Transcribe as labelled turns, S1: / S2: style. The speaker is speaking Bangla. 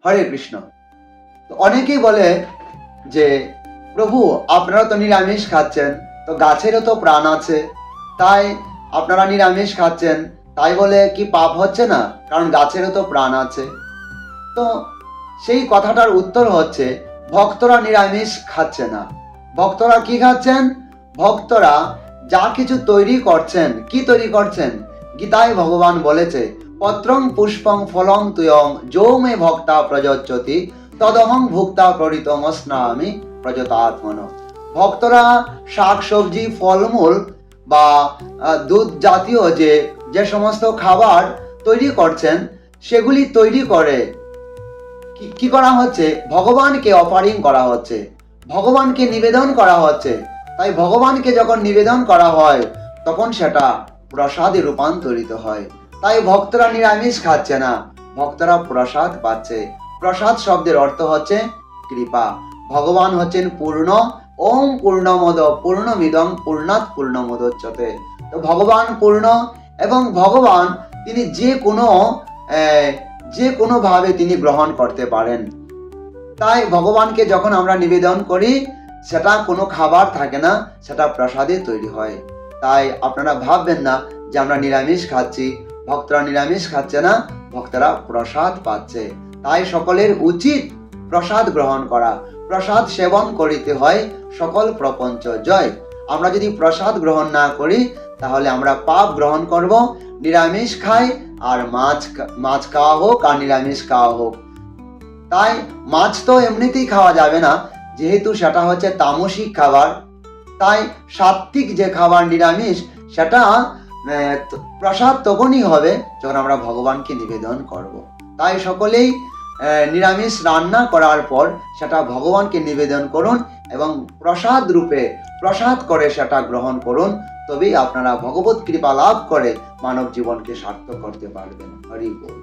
S1: হরে কৃষ্ণ। তো অনেকেই বলে যে প্রভু আপনারা তো নিরামিষ খাচ্ছেন, তো গাছেরও তো প্রাণ আছে, তাই আপনারা নিরামিষ খাচ্ছেন, তাই বলে কি পাপ হচ্ছে না? কারণ গাছেরও তো প্রাণ আছে। তো সেই কথাটার উত্তর হচ্ছে ভক্তরা নিরামিষ খাচ্ছে না। ভক্তরা কি খাচ্ছেন? ভক্তরা যা কিছু তৈরি করছেন, কি তৈরি করছেন? গীতায় ভগবান বলেছে পত্রং পুষ্পং ফলং তুয়ং যো মে ভক্তা প্রযোজ্যতি তদহং ভুক্তা প্রণীতমস্নামি প্রযতাত্মন। ভক্তরা শাক সবজি ফলমূল বা দুধ জাতীয় যে সমস্ত খাবার তৈরি করছেন, সেগুলি তৈরি করে কি করা হচ্ছে? ভগবানকে অফারিং করা হচ্ছে, ভগবানকে নিবেদন করা হচ্ছে। তাই ভগবানকে যখন নিবেদন করা হয় তখন সেটা প্রসাদে রূপান্তরিত হয়। তাই ভক্তরা নিরামিষ খাচ্ছে না, ভক্তরা প্রসাদ পাচ্ছে। প্রসাদ শব্দের অর্থ হচ্ছে কৃপা। ভগবান হচ্ছেন পূর্ণ। ওম পূর্ণমদ পূর্ণমিদং পূর্ণাৎ পূর্ণমুদচ্যতে। তো ভগবান পূর্ণ এবং ভগবান তিনি যে কোনো ভাবে তিনি গ্রহণ করতে পারেন। তাই ভগবানকে যখন আমরা নিবেদন করি, সেটা কোনো খাবার থাকে না, সেটা প্রসাদে তৈরি হয়। তাই আপনারা ভাববেন না যে আমরা নিরামিষ খাচ্ছি, ভক্তরা নিরামিষ খাচ্ছে না, ভক্তরা প্রসাদ পাচ্ছে। তাই সকলের উচিত প্রসাদ গ্রহণ করা। প্রসাদ সেবন করিতে হয় সকল প্রপঞ্চ জয়। আমরা যদি প্রসাদ গ্রহণ না করি তাহলে আমরা পাপ গ্রহণ করব। নিরামিষ খাই আর মাছ খাওয়া হোক আর নিরামিষ খাওয়া হোক। তাই মাছ তো এমনিতেই খাওয়া যাবে না, যেহেতু সেটা হচ্ছে তামসিক খাবার। তাই সাত্ত্বিক যে খাবার নিরামিষ, সেটা প্রসাদ তখনই হবে যখন আমরা ভগবানকে নিবেদন করব। তাই সকলেই নিরামিষ রান্না করার পর সেটা ভগবানকে নিবেদন করুন এবং প্রসাদ রূপে প্রসাদ করে সেটা গ্রহণ করুন। তবেই আপনারা ভগবত কৃপা লাভ করে মানব জীবনকে সার্থক করতে পারবেন। হরি বল।